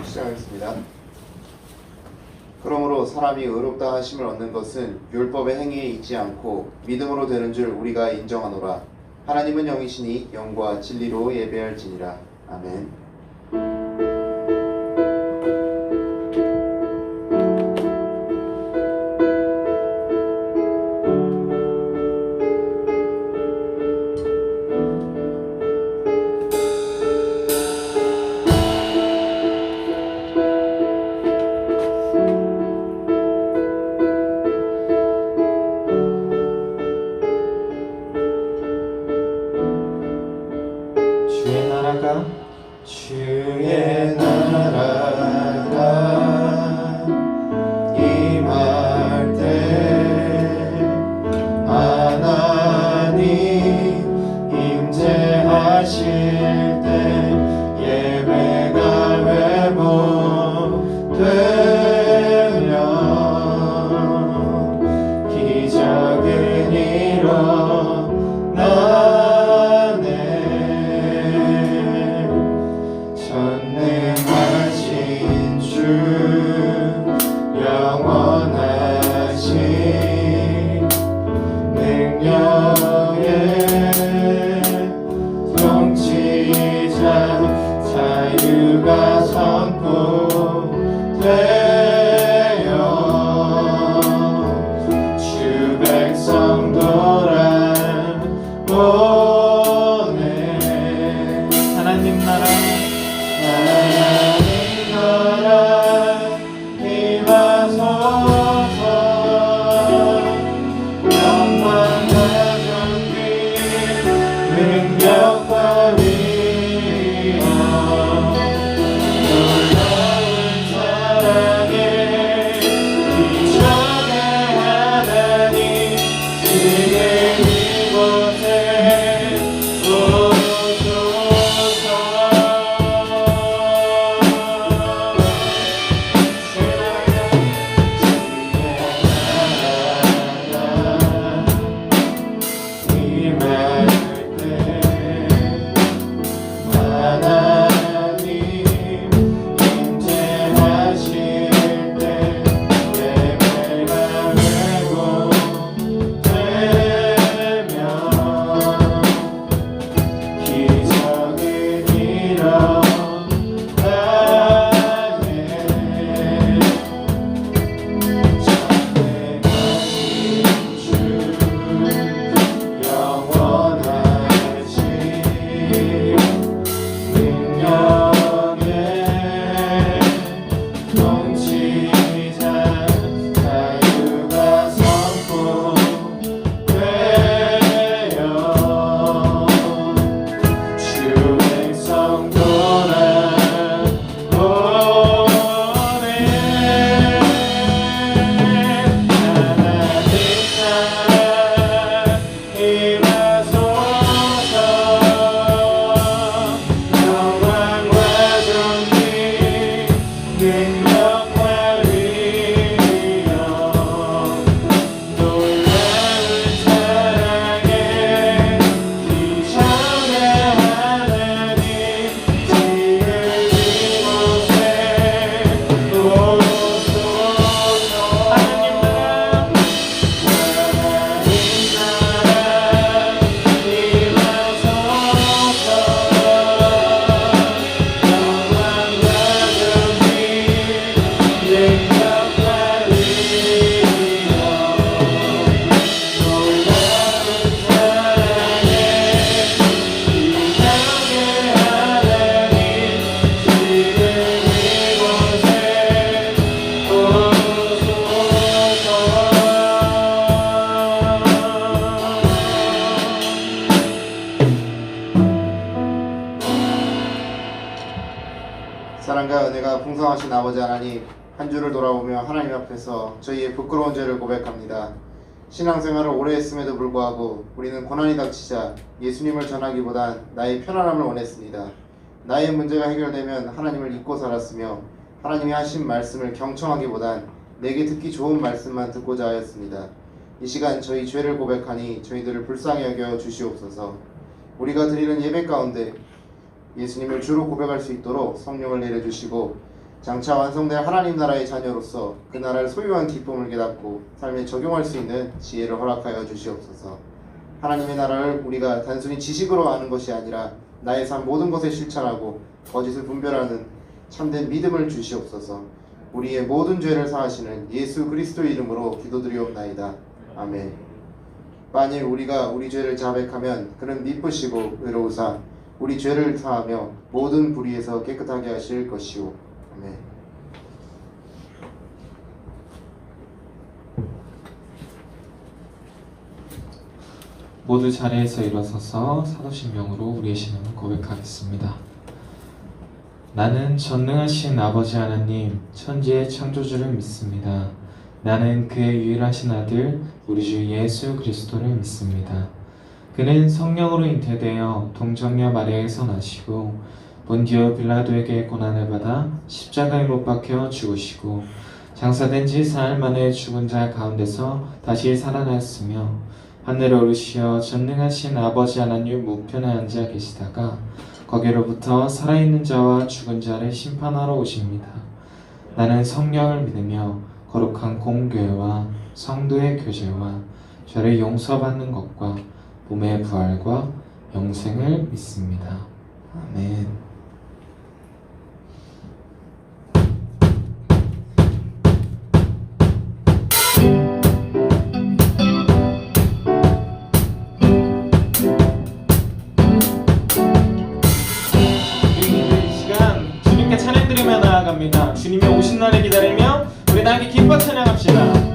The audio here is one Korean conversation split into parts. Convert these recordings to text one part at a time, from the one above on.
시작하겠습니다. 그러므로 사람이 의롭다 하심을 얻는 것은 율법의 행위에 있지 않고 믿음으로 되는 줄 우리가 인정하노라. 하나님은 영이시니 영과 진리로 예배할지니라. 아멘. 주의 나라가 임할 때 하나님 임재하실 때 예배가 회복되면 기적은 일어나 전능하신 주 영원하신 능력의 통치자 자유가 선포되어 주 백성 돌아오네. 하나님 나라 임하소서. 영광과 존귀 능력과 위엄 놀라운 사랑에 기적의 하나님 지금 이곳에 사랑과 은혜가 풍성하신 아버지 하나님, 한 주를 돌아보며 하나님 앞에서 저희의 부끄러운 죄를 고백합니다. 신앙생활을 오래 했음에도 불구하고 우리는 고난이 닥치자 예수님을 전하기보단 나의 편안함을 원했습니다. 나의 문제가 해결되면 하나님을 잊고 살았으며 하나님이 하신 말씀을 경청하기보단 내게 듣기 좋은 말씀만 듣고자 하였습니다. 이 시간 저희 죄를 고백하니 저희들을 불쌍히 여겨 주시옵소서. 우리가 드리는 예배 가운데 예수님을 주로 고백할 수 있도록 성령을 내려주시고 장차 완성될 하나님 나라의 자녀로서 그 나라를 소유한 기쁨을 깨닫고 삶에 적용할 수 있는 지혜를 허락하여 주시옵소서. 하나님의 나라를 우리가 단순히 지식으로 아는 것이 아니라 나의 삶 모든 것에 실천하고 거짓을 분별하는 참된 믿음을 주시옵소서. 우리의 모든 죄를 사하시는 예수 그리스도의 이름으로 기도드리옵나이다. 아멘. 만일 우리가 우리 죄를 자백하면 그는 미쁘시고 의로우사 우리 죄를 사하며 모든 불의에서 깨끗하게 하실 것이오. 아멘. 모두 자리에서 일어서서 사도신명으로 우리의 신앙을 고백하겠습니다. 나는 전능하신 아버지 하나님 천지의 창조주를 믿습니다. 나는 그의 유일하신 아들 우리 주 예수 그리스도를 믿습니다. 그는 성령으로 잉태되어 동정녀 마리아에서 나시고 본디오 빌라도에게 고난을 받아 십자가에 못 박혀 죽으시고 장사된 지 사흘 만에 죽은 자 가운데서 다시 살아나셨으며 하늘에 오르시어 전능하신 아버지 하나님 우편에 앉아 계시다가 거기로부터 살아있는 자와 죽은 자를 심판하러 오십니다. 나는 성령을 믿으며 거룩한 공교회와 성도의 교제와 죄를 용서받는 것과 몸의 부활과 영생을 믿습니다. 아멘. 찬양드리며 나아갑니다. 주님의 오신 날을 기다리며 우리 다 함께 기뻐 찬양합시다.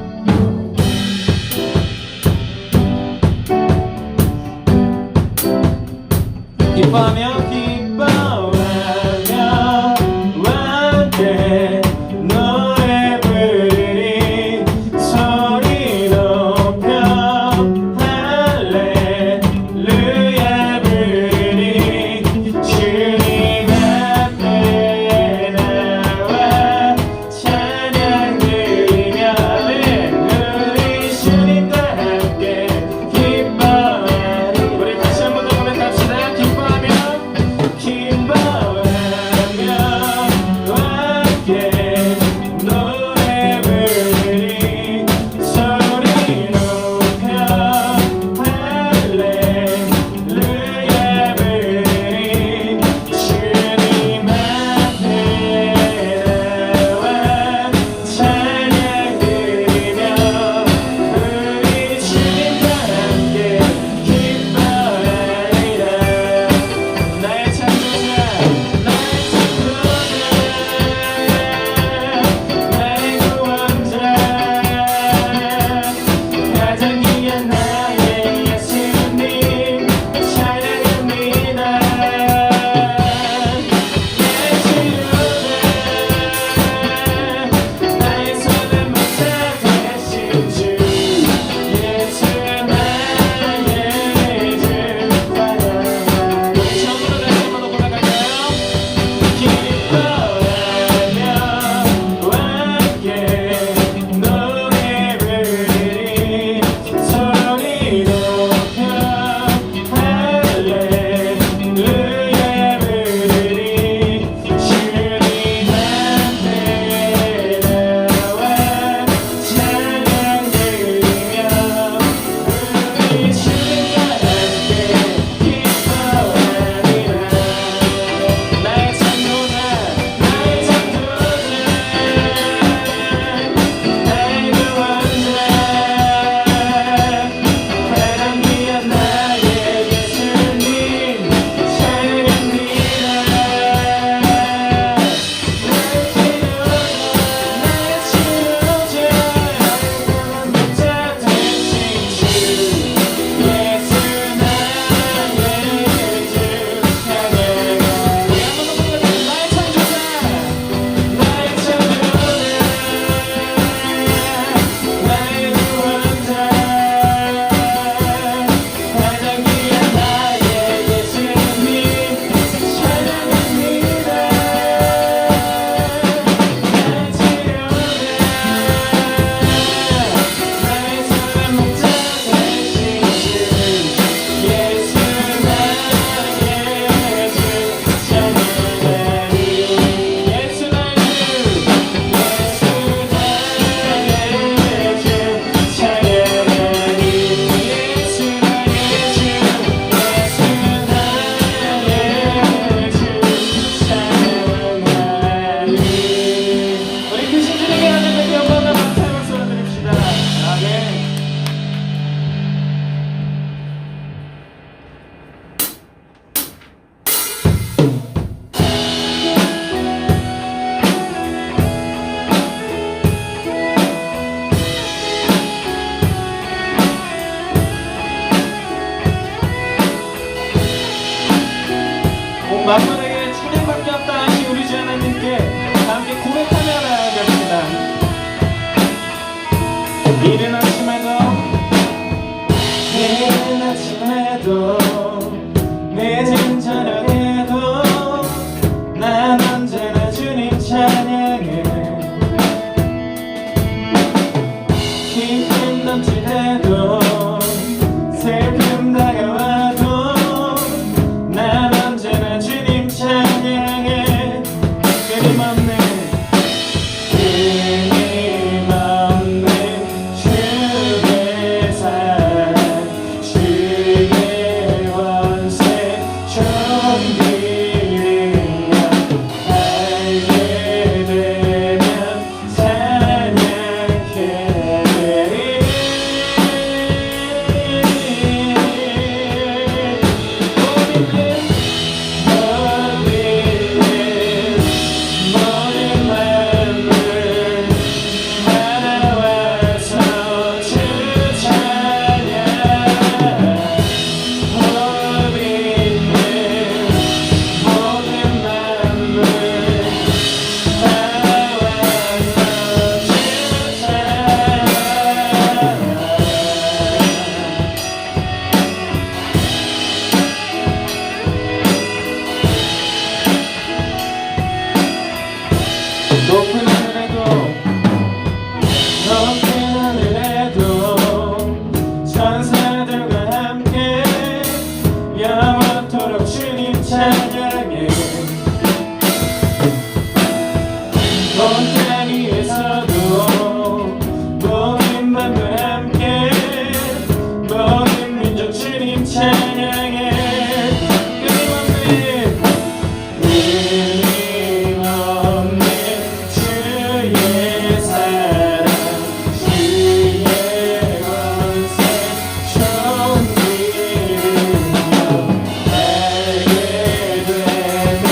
기뻐하며 함께 노래 부르리 소리 높여 할렐루야 부르리 주님 앞에 나와 찬양 드리며 우리 주님과 함께 기뻐하리. 우리 다시 한번 더 고백합시다. 기뻐하며 만물에게 찬양밖에 없다 하신 우리 주 하나님께 함께 고백하며 나아갑니다. 이른 아침에도 늦은 저녁에도 난 언제나 주님 찬양해. 기쁨 넘칠 때도 슬픔 다가와도 난 언제나 주님 찬양해. 끊임없는 주의 사랑 주의 원세 존귀를 알게 되면 찬양해. 높은 하늘에도 높은 하늘에도 천사들과 함께 영원토록 주님 찬양해. 온 땅 위에서도 모든 만물 함께 모든 민족 주님 찬양해. 끊임없는 주의 사랑 주의 권세 존귀를 알게 되면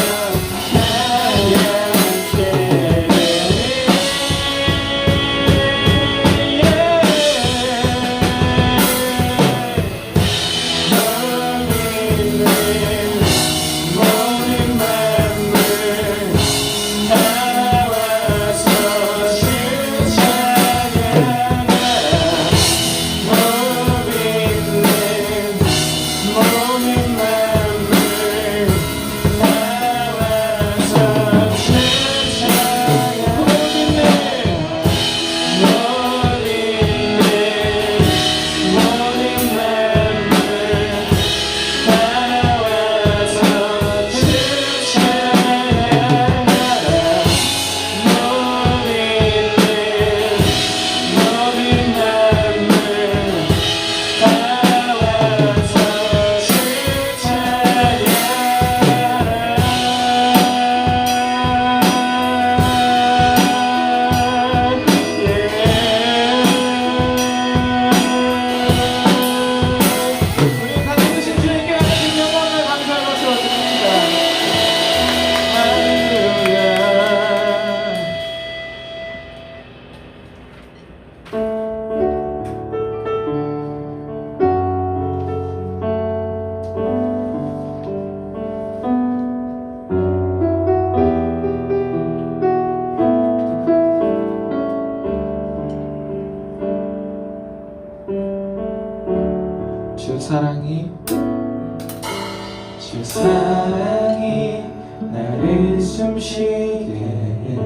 주 사랑이 나를 숨쉬게 해.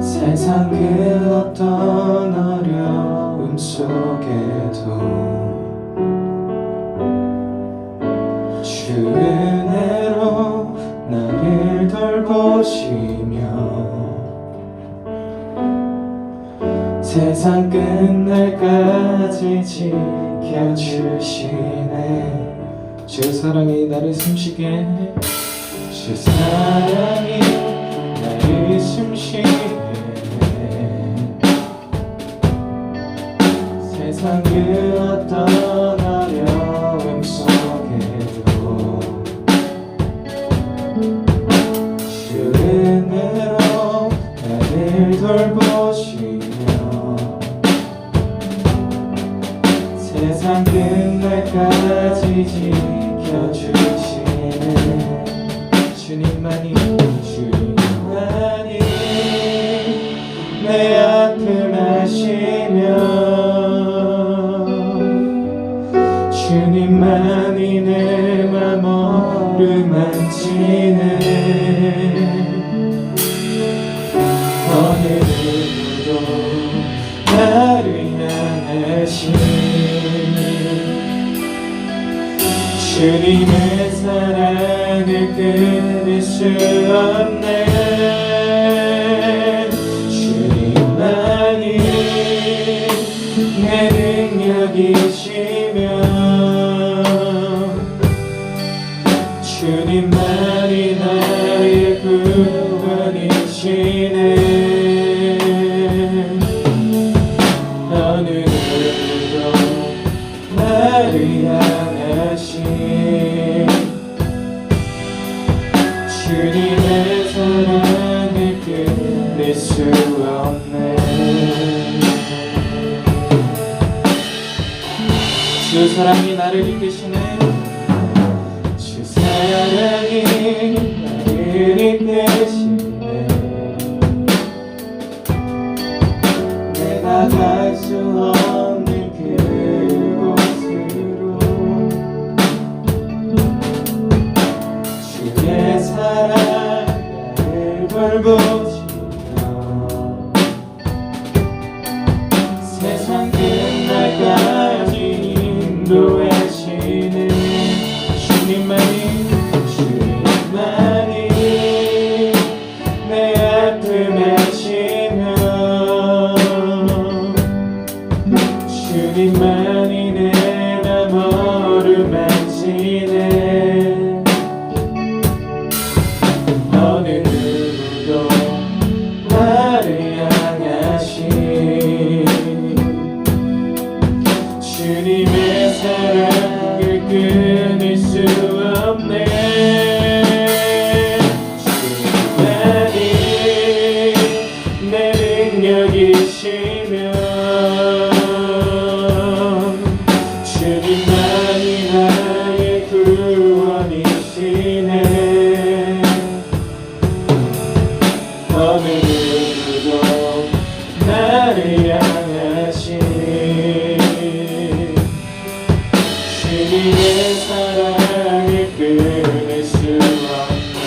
세상 그 어떤 어려움 속에도 주 은혜로 나를 돌보시며 세상 끝날까지 지켜주시네. 주 사랑이 나를 숨쉬게 해. 주 사랑이 나를 숨쉬게 해. 세상 그 어떤 어려움 속에도 주 은혜로 나를 돌보시며 세상 끝날까지 지켜주시네. 지켜주시는 주님만이 내 아픔 아시며 주님만이 내 맘 어루만지는 어느 누구도 나를 향하신 주님의 사랑을 끊을 수 없네. 주님만이 내 능력이시며 주님만이 나의 구원이시네. 어느 누구도 나를 향하신 주님의 사랑을 끊을 수 없네. 주 사랑이 나를 이끄시네. 주 사랑이 나를 이끄시네. 내가 갈 수 없는 그곳으로 주의 사랑 나를 돌보시며 세상 끝날까지 인도하시는 주님만이 내 아픔 아시며 주님만이 내 맘 어루만지네. 어느 누구도 나를 향하신 주님의 사랑을 끊을 수 없네. 주님만이 내 능력이시며 주님만이 나의 구원이시네. 어느 누구도 나를 향하신 주님의 사랑을 끊을 수 없네.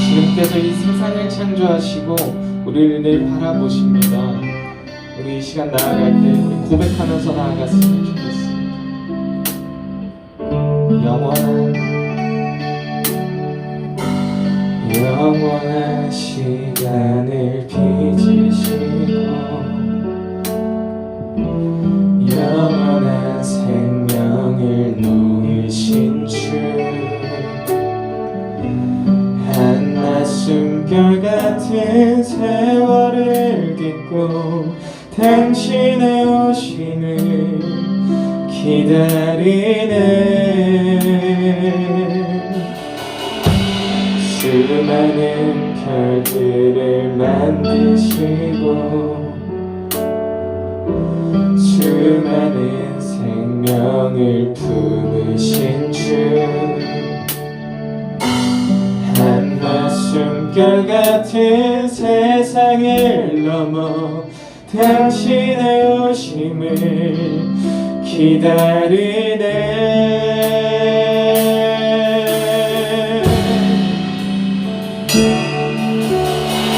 주님께서 이 세상을 창조하시고 우리를 늘 바라보십니다. 우리 이 시간 나아갈 때 우리 고백하면서 나아갔으면 좋겠습니다. 영원한 시간을 빚으시고 영원한 생명을 놓으신 주 한낮 숨결 같은 세월을 딛고 당신의 오심을 기다리네. 수많은 별들을 만드시고 수많은 생명을 품으신 주 한낮 숨결 같은 세상을 넘어 당신의 오심을 기다리네.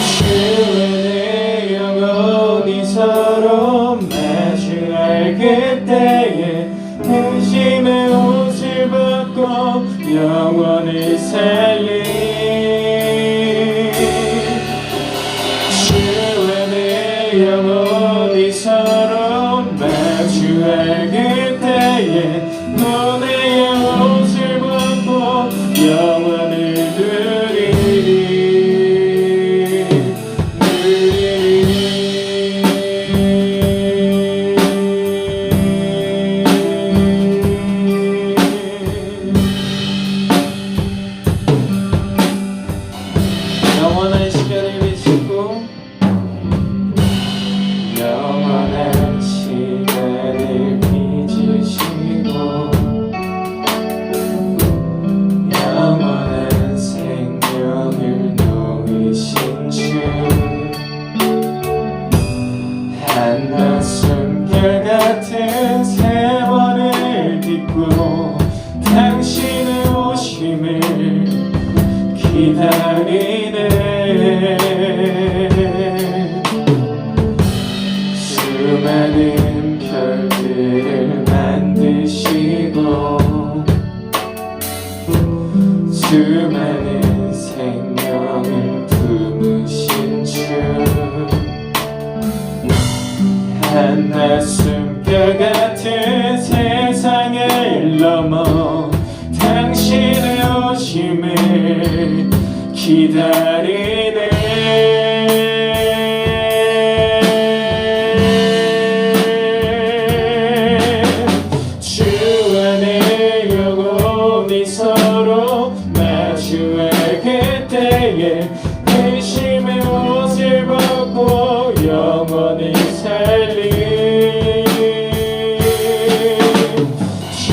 주의 내 영혼이 서로 마주할 그때에 당신의 옷을 벗고 영원을 살리. 주의 내 영혼이 서로 마주할 그때에 너의 옷을 벗고 영원을 누리리. 수많은 별들을 만드시고 수많은 생명을 품으신 주 한낮 숨결같은 세상을 넘어 당신의 오심을 기다리네. 주 안에 영원히 서로 마주할 그때에 회심의 옷을 벗고 영원히 살리. 주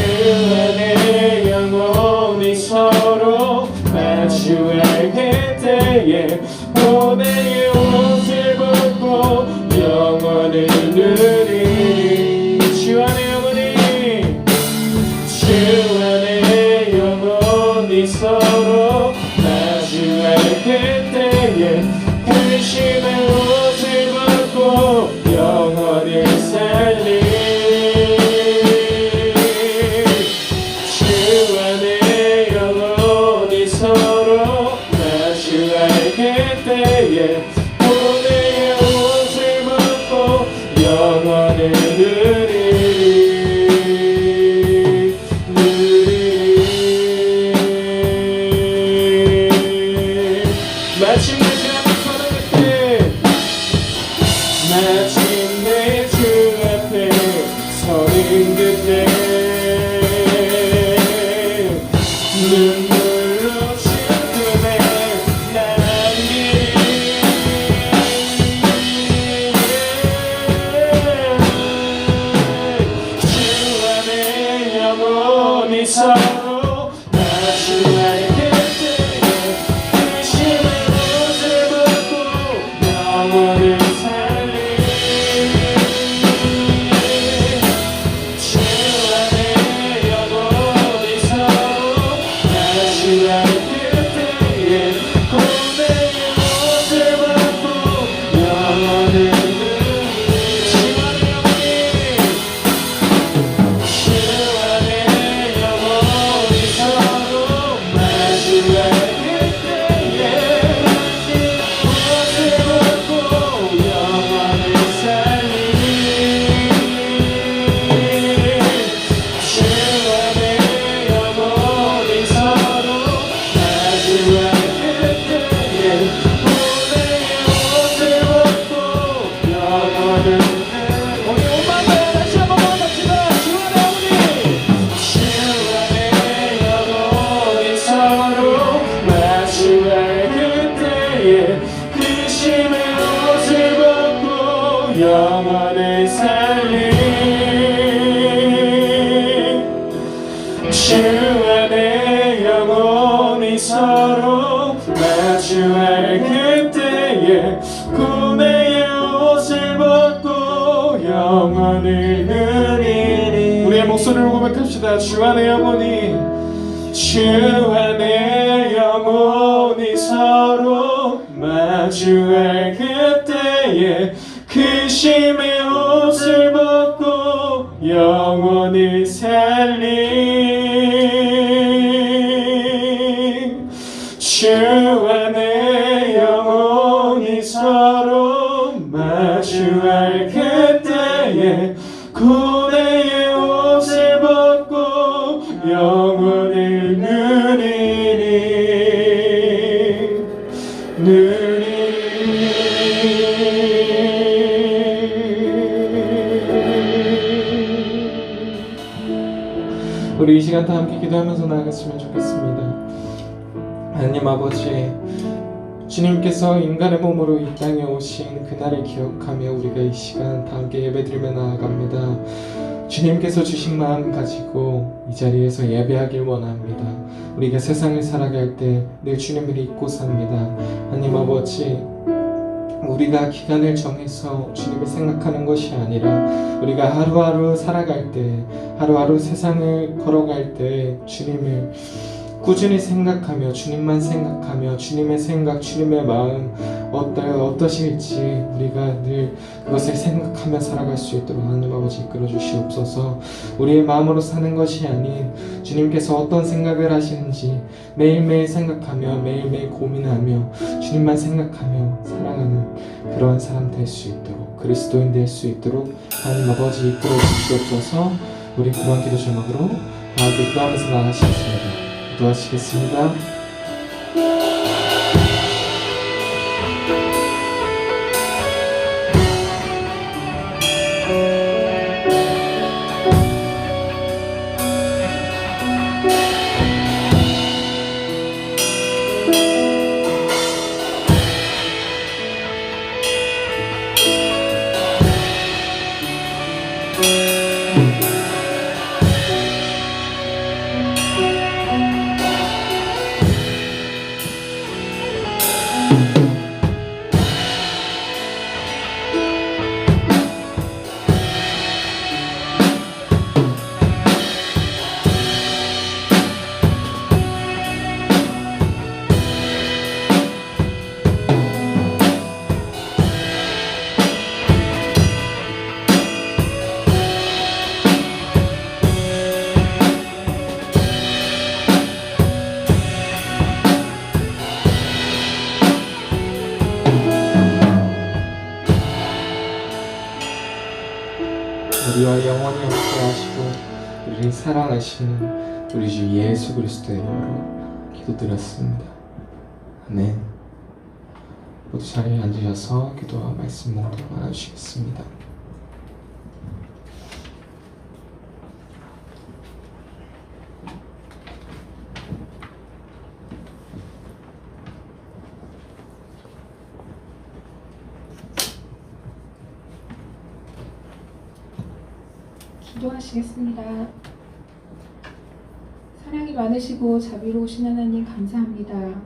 안에 영원히 서로 마주할 그때에 고뇌의 옷을 벗고 영원을 누리리. 주 안에 영원히 주 안에 영원히 서로 마주할 그때에 근심의 옷을 벗고 영원을 살리. 주 안에 영원히 서로 마주할 그때에 고뇌의 옷을 벗고 영원을 누리리. 마침내 주 앞에 서는 그때 마침내 주 앞에 서는 그때 눈물로 죽음에 남기리. 주 안에 영원히 서로 마주할 그때에 근심의 옷을 벗고 영원을 살리. 주 안에 영원히 서로 마주할 그때에 고뇌의 옷을 벗고 영원을 누리리. 주 안에 영원히 서로 마주할 그때에 옷을 벗고 영원을 살리. 주 안에 영원히 서로 마주할 그때에 고뇌의 옷을 벗고 영원을 누리리. 우리 오만을 다시 한번 반갑습니다. 주 안에 영원히 서로 마주할 그때에 근심의 옷을 벗고 영원을 살리. 주 안에 영원히 서로 마주할 그때에 고뇌의 옷을 벗고 영원을 누리리. 우리의 목소리를 고백합시다. 주 안에 영원히 주 안에 영원히 서로 마주할 그때에 근심의 옷을 벗고 영원을 살리. 주 안에 영원히 서로 마주할 그때에 고뇌의 옷을 벗고 영원을 누리리. 우리 이 시간 다 함께 기도하면서 나아갔으면 좋겠습니다. 하나님 아버지, 주님께서 인간의 몸으로 이 땅에 오신 그날을 기억하며 우리가 이 시간 다 함께 예배드리며 나아갑니다. 주님께서 주신 마음 가지고 이 자리에서 예배하길 원합니다. 우리가 세상을 살아갈 때 늘 주님을 잊고 삽니다. 하나님 아버지, 우리가 기간을 정해서 주님을 생각하는 것이 아니라 우리가 하루하루 살아갈 때, 하루하루 세상을 걸어갈 때 주님을 꾸준히 생각하며 주님만 생각하며 주님의 생각, 주님의 마음 어떠실지 우리가 늘 그것을 생각하며 살아갈 수 있도록 하나님 아버지 이끌어 주시옵소서. 우리의 마음으로 사는 것이 아닌 주님께서 어떤 생각을 하시는지 매일매일 생각하며 매일매일 고민하며 주님만 생각하며 살아가는 그러한 사람 될 수 있도록, 그리스도인 될 수 있도록 하나님 아버지 이끌어 주시옵소서. 우리 그런 기도 제목으로 함께 기도하면서 나가시겠습니다. 기도하시겠습니다. 우리와 영원히 함께 하시고 우리를 사랑하시는 우리 주 예수 그리스도의 이름으로 기도드렸습니다. 아멘. 모두 자리에 앉으셔서 기도와 말씀 묵상 나누시겠습니다. 기도하시겠습니다. 사랑이 많으시고 자비로우신 하나님 감사합니다.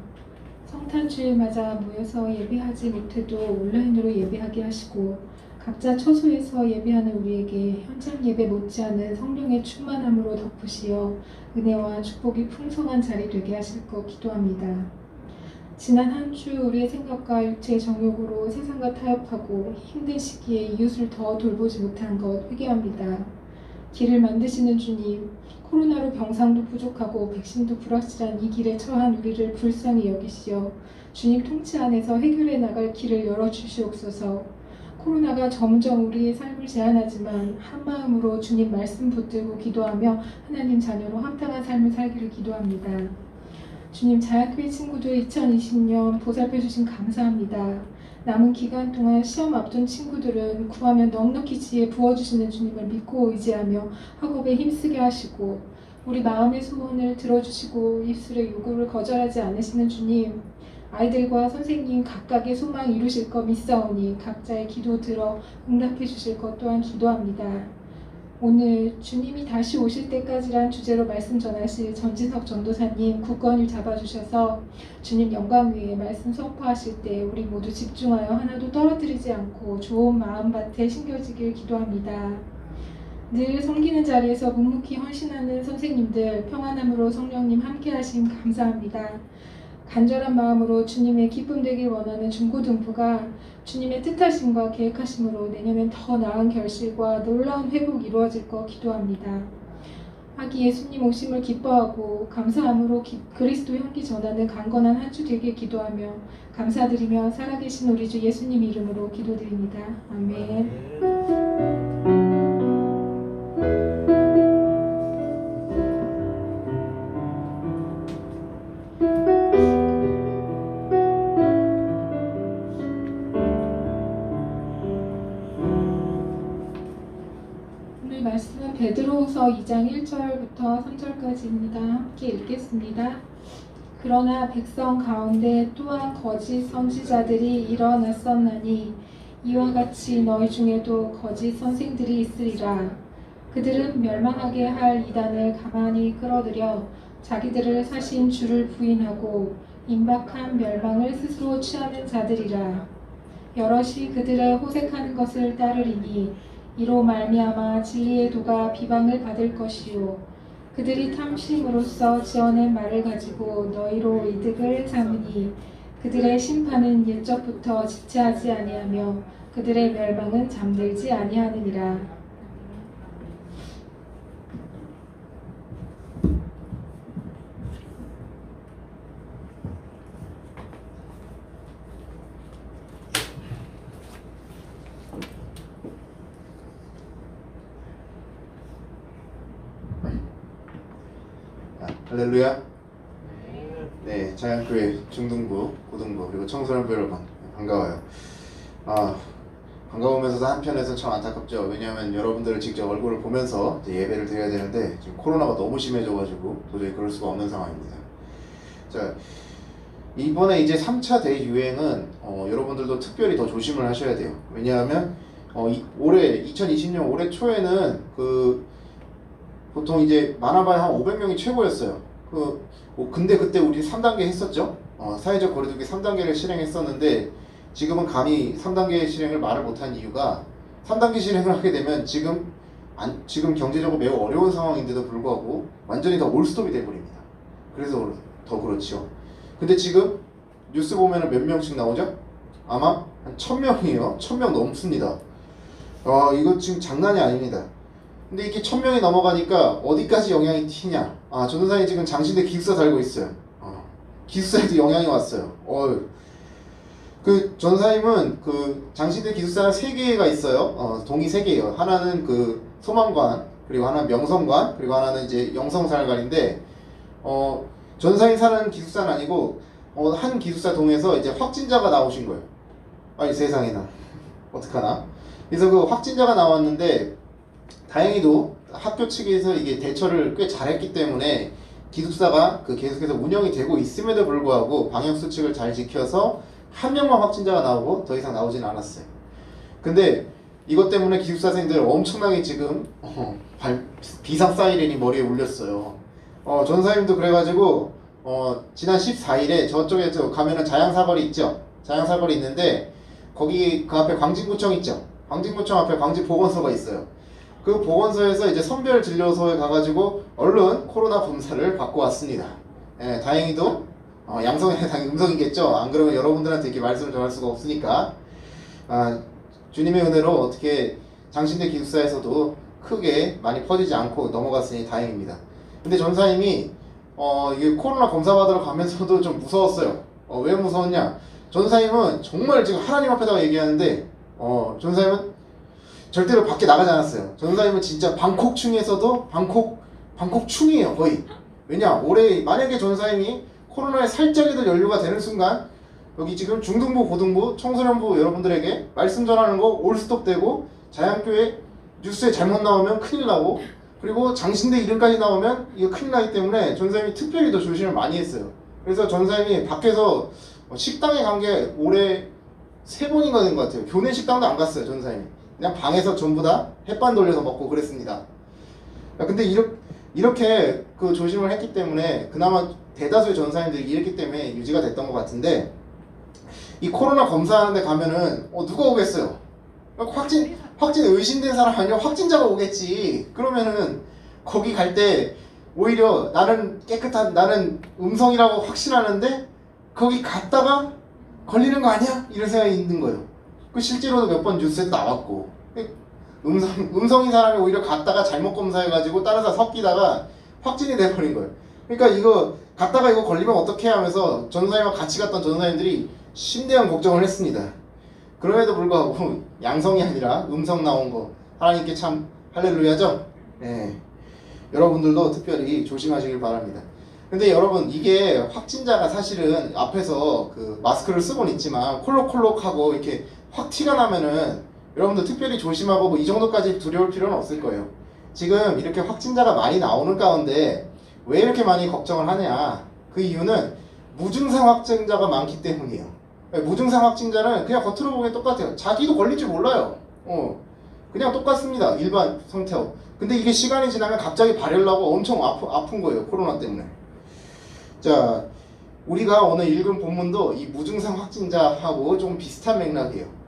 성탄주일 맞아 모여서 예배하지 못해도 온라인으로 예배하게 하시고 각자 처소에서 예배하는 우리에게 현장 예배 못지않은 성령의 충만함으로 덮으시어 은혜와 축복이 풍성한 자리 되게 하실 것 기도합니다. 지난 한 주 우리의 생각과 육체의 정욕으로 세상과 타협하고 힘든 시기에 이웃을 더 돌보지 못한 것 회개합니다. 길을 만드시는 주님, 코로나로 병상도 부족하고 백신도 불확실한 이 길에 처한 우리를 불쌍히 여기시어 주님 통치 안에서 해결해 나갈 길을 열어주시옵소서. 코로나가 점점 우리의 삶을 제한하지만 한마음으로 주님 말씀 붙들고 기도하며 하나님 자녀로 합당한 삶을 살기를 기도합니다. 주님, 자약교회 친구들 2020년 보살펴주신 감사합니다. 남은 기간 동안 시험 앞둔 친구들은 구하면 넉넉히 지혜 부어주시는 주님을 믿고 의지하며 학업에 힘쓰게 하시고 우리 마음의 소원을 들어주시고 입술의 요구를 거절하지 않으시는 주님, 아이들과 선생님 각각의 소망 이루실 것 믿사오니 각자의 기도 들어 응답해 주실 것 또한 기도합니다. 오늘 주님이 다시 오실 때까지란 주제로 말씀 전하실 전진석 전도사님 굳건히 잡아주셔서 주님 영광 위에 말씀 선포하실 때 우리 모두 집중하여 하나도 떨어뜨리지 않고 좋은 마음밭에 심겨지길 기도합니다. 늘 섬기는 자리에서 묵묵히 헌신하는 선생님들 평안함으로 성령님 함께하심 감사합니다. 간절한 마음으로 주님의 기쁨 되길 원하는 중고등부가 주님의 뜻하심과 계획하심으로 내년엔 더 나은 결실과 놀라운 회복이 이루어질 것 기도합니다. 아기 예수님 오심을 기뻐하고 감사함으로 그리스도 향기 전하는 강건한 한 주 되길 기도하며 감사드리며 살아계신 우리 주 예수님 이름으로 기도드립니다. 아멘. 오늘 말씀은 베드로후서 2장 1절부터 3절까지입니다. 함께 읽겠습니다. 그러나 백성 가운데 또한 거짓 선지자들이 일어났었나니 이와 같이 너희 중에도 거짓 선생들이 있으리라. 그들은 멸망하게 할 이단을 가만히 끌어들여 자기들을 사신 주를 부인하고 임박한 멸망을 스스로 취하는 자들이라. 여럿이 그들의 호색하는 것을 따르리니 이로 말미암아 진리의 도가 비방을 받을 것이요 그들이 탐심으로써 지어낸 말을 가지고 너희로 이득을 삼으니 그들의 심판은 옛적부터 지체하지 아니하며 그들의 멸망은 잠들지 아니하느니라. 할렐루야. 네, 자연교회 중등부, 고등부 그리고 청소년부 여러분 반가워요. 반가우면서도 한편에서 참 안타깝죠. 왜냐하면 여러분들을 직접 얼굴을 보면서 이제 예배를 드려야 되는데 지금 코로나가 너무 심해져가지고 도저히 그럴 수가 없는 상황입니다. 자, 이번에 이제 3차 대유행은 여러분들도 특별히 더 조심을 하셔야 돼요. 왜냐하면 올해 2020년 올해 초에는 보통 이제 많아봐야 한 500명이 최고였어요. 근데 그때 우리 3단계 했었죠. 사회적 거리두기 3단계를 실행했었는데 지금은 감히 3단계 실행을 말을 못한 이유가 3단계 실행을 하게 되면 지금 경제적으로 매우 어려운 상황인데도 불구하고 완전히 다 올스톱이 돼버립니다. 그래서 더 그렇죠. 근데 지금 뉴스 보면은 몇 명씩 나오죠? 아마 한 1000명이에요. 1000명 넘습니다. 이거 지금 장난이 아닙니다. 근데 이렇게 1000명이 넘어가니까 어디까지 영향이 튀냐? 전도사님 지금 장신대 기숙사 살고 있어요. 기숙사에도 영향이 왔어요. 전도사님은 장신대 기숙사는 3개가 있어요. 동이 3개예요. 하나는 소망관, 그리고 하나는 명성관, 그리고 하나는 이제 영성사관인데 전도사님 사는 기숙사는 아니고 한 기숙사 동에서 이제 확진자가 나오신 거예요. 아니 세상에나 어떡하나? 그래서 그 확진자가 나왔는데 다행히도 학교 측에서 이게 대처를 꽤 잘했기 때문에 기숙사가 계속해서 운영이 되고 있음에도 불구하고 방역수칙을 잘 지켜서 한 명만 확진자가 나오고 더 이상 나오진 않았어요. 근데 이것 때문에 기숙사생들 엄청나게 지금 비상 사이렌이 머리에 울렸어요. 전사님도 그래가지고 지난 14일에 저쪽에 가면은 자양사거리 있죠. 자양사거리 있는데 거기 그 앞에 광진구청 있죠. 광진구청 앞에 광진보건소가 있어요. 그 보건소에서 이제 선별 진료소에 가가지고 얼른 코로나 검사를 받고 왔습니다. 다행히도 양성이 당연히 음성이겠죠. 안 그러면 여러분들한테 이렇게 말씀을 전할 수가 없으니까 주님의 은혜로 어떻게 장신대 기숙사에서도 크게 많이 퍼지지 않고 넘어갔으니 다행입니다. 근데 전사님이 이게 코로나 검사 받으러 가면서도 좀 무서웠어요. 왜 무서웠냐? 전사님은 정말 지금 하나님 앞에다가 얘기하는데 전사님은 절대로 밖에 나가지 않았어요. 전사님은 진짜 방콕충에서도 방콕충이에요 거의. 왜냐? 올해 만약에 전사님이 코로나에 살짝이라도 연루가 되는 순간 여기 지금 중등부, 고등부, 청소년부 여러분들에게 말씀 전하는 거 올스톱 되고 자양교회 뉴스에 잘못 나오면 큰일 나고 그리고 장신대 이름까지 나오면 이거 큰일 나기 때문에 전사님이 특별히 더 조심을 많이 했어요. 그래서 전사님이 밖에서 식당에 간 게 올해 3번인가 된 것 같아요. 교내 식당도 안 갔어요 전사님이. 그냥 방에서 전부 다 햇반 돌려서 먹고 그랬습니다. 근데 이렇게 조심을 했기 때문에 그나마 대다수의 전사님들이 이랬기 때문에 유지가 됐던 것 같은데 이 코로나 검사하는데 가면은 누가 오겠어요? 확진 의심된 사람 아니면 확진자가 오겠지. 그러면은 거기 갈 때 오히려 나는 나는 음성이라고 확신하는데 거기 갔다가 걸리는 거 아니야? 이런 생각이 있는 거예요. 실제로도 몇 번 뉴스에 나왔고 음성인 사람이 오히려 갔다가 잘못 검사해가지고 다른 사람 섞이다가 확진이 돼버린 거예요. 그러니까 이거 갔다가 이거 걸리면 어떻게 하면서 전도사님과 같이 갔던 전도사님들이 심대한 걱정을 했습니다. 그럼에도 불구하고 양성이 아니라 음성 나온 거 하나님께 참 할렐루야죠? 네. 여러분들도 특별히 조심하시길 바랍니다. 근데 여러분 이게 확진자가 사실은 앞에서 마스크를 쓰고는 있지만 콜록콜록하고 이렇게 확 티가 나면은 여러분들 특별히 조심하고 이 정도까지 두려울 필요는 없을 거예요. 지금 이렇게 확진자가 많이 나오는 가운데 왜 이렇게 많이 걱정을 하냐? 그 이유는 무증상 확진자가 많기 때문이에요. 무증상 확진자는 그냥 겉으로 보기엔 똑같아요. 자기도 걸릴 줄 몰라요. 그냥 똑같습니다. 일반 상태하고. 근데 이게 시간이 지나면 갑자기 발열 나고 엄청 아픈 거예요. 코로나 때문에. 자, 우리가 오늘 읽은 본문도 이 무증상 확진자하고 좀 비슷한 맥락이에요.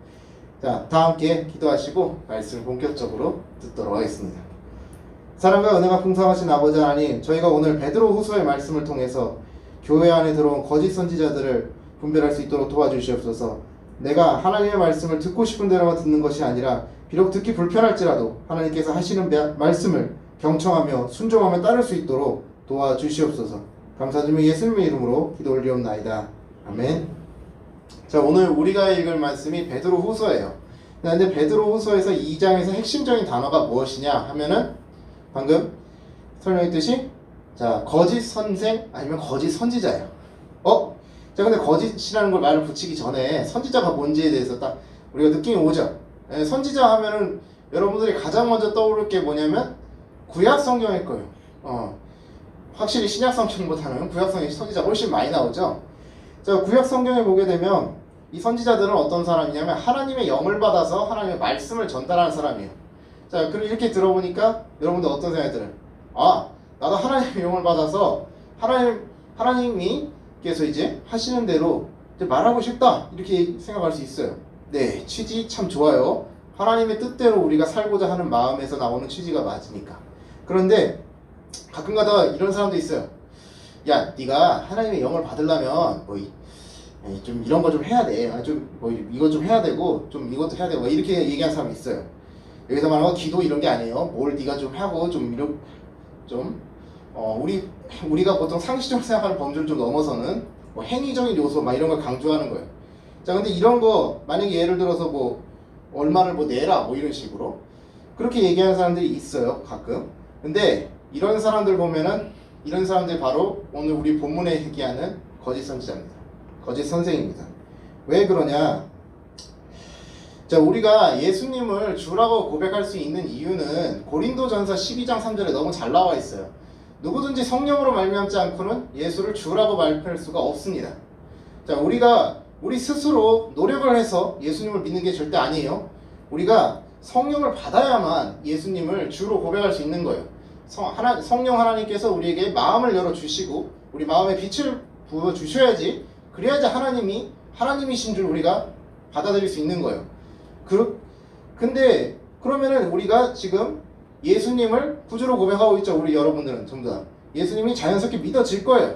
자, 다 함께 기도하시고 말씀을 본격적으로 듣도록 하겠습니다. 사랑과 은혜가 풍성하신 아버지 하나님, 저희가 오늘 베드로 후서의 말씀을 통해서 교회 안에 들어온 거짓 선지자들을 분별할 수 있도록 도와주시옵소서. 내가 하나님의 말씀을 듣고 싶은 대로만 듣는 것이 아니라 비록 듣기 불편할지라도 하나님께서 하시는 말씀을 경청하며 순종하며 따를 수 있도록 도와주시옵소서. 감사드리며 예수님의 이름으로 기도 올리옵나이다. 아멘. 자, 오늘 우리가 읽을 말씀이 베드로 후서예요. 근데 베드로 후서에서 2장에서 핵심적인 단어가 무엇이냐 하면은 방금 설명했듯이 자, 거짓 선생 아니면 거짓 선지자예요. 자, 근데 거짓이라는 걸 말을 붙이기 전에 선지자가 뭔지에 대해서 딱 우리가 느낌이 오죠. 선지자 하면은 여러분들이 가장 먼저 떠오를 게 뭐냐면 구약 성경일 거예요. 확실히 신약 성경보다는 구약 성경에 선지자가 훨씬 많이 나오죠. 자, 구약 성경에 보게 되면 이 선지자들은 어떤 사람이냐면 하나님의 영을 받아서 하나님의 말씀을 전달하는 사람이에요. 자, 그럼 이렇게 들어보니까 여러분들 어떤 생각이 들어요? 아, 나도 하나님의 영을 받아서 하나님께서 이제 하시는 대로 이제 말하고 싶다, 이렇게 생각할 수 있어요. 네, 취지 참 좋아요. 하나님의 뜻대로 우리가 살고자 하는 마음에서 나오는 취지가 맞으니까. 그런데 가끔가다 이런 사람도 있어요. 야, 네가 하나님의 영을 받으려면 좀 이런 거 좀 해야 돼. 이거 좀 해야 되고 좀 이것도 해야 되고 이렇게 얘기하는 사람이 있어요. 여기서 말하는 건 기도 이런 게 아니에요. 뭘 네가 좀 하고 우리가 보통 상식적으로 생각하는 범주를 좀 넘어서는 행위적인 요소 막 이런 걸 강조하는 거예요. 자, 근데 이런 거 만약에 예를 들어서 얼마를 내라 이런 식으로 그렇게 얘기하는 사람들이 있어요, 가끔. 근데 이런 사람들 보면은 이런 사람들이 바로 오늘 우리 본문에 얘기하는 거짓 선지자입니다. 거짓 선생입니다. 왜 그러냐? 자, 우리가 예수님을 주라고 고백할 수 있는 이유는 고린도전서 12장 3절에 너무 잘 나와 있어요. 누구든지 성령으로 말미암지 않고는 예수를 주라고 발표할 수가 없습니다. 자, 우리 스스로 노력을 해서 예수님을 믿는 게 절대 아니에요. 우리가 성령을 받아야만 예수님을 주로 고백할 수 있는 거예요. 성령 하나님께서 우리에게 마음을 열어주시고 우리 마음에 빛을 부어주셔야지, 그래야지 하나님이신 줄 우리가 받아들일 수 있는 거예요. 근데 그러면은 우리가 지금 예수님을 구주로 고백하고 있죠. 우리 여러분들은 전부 다 예수님이 자연스럽게 믿어질 거예요.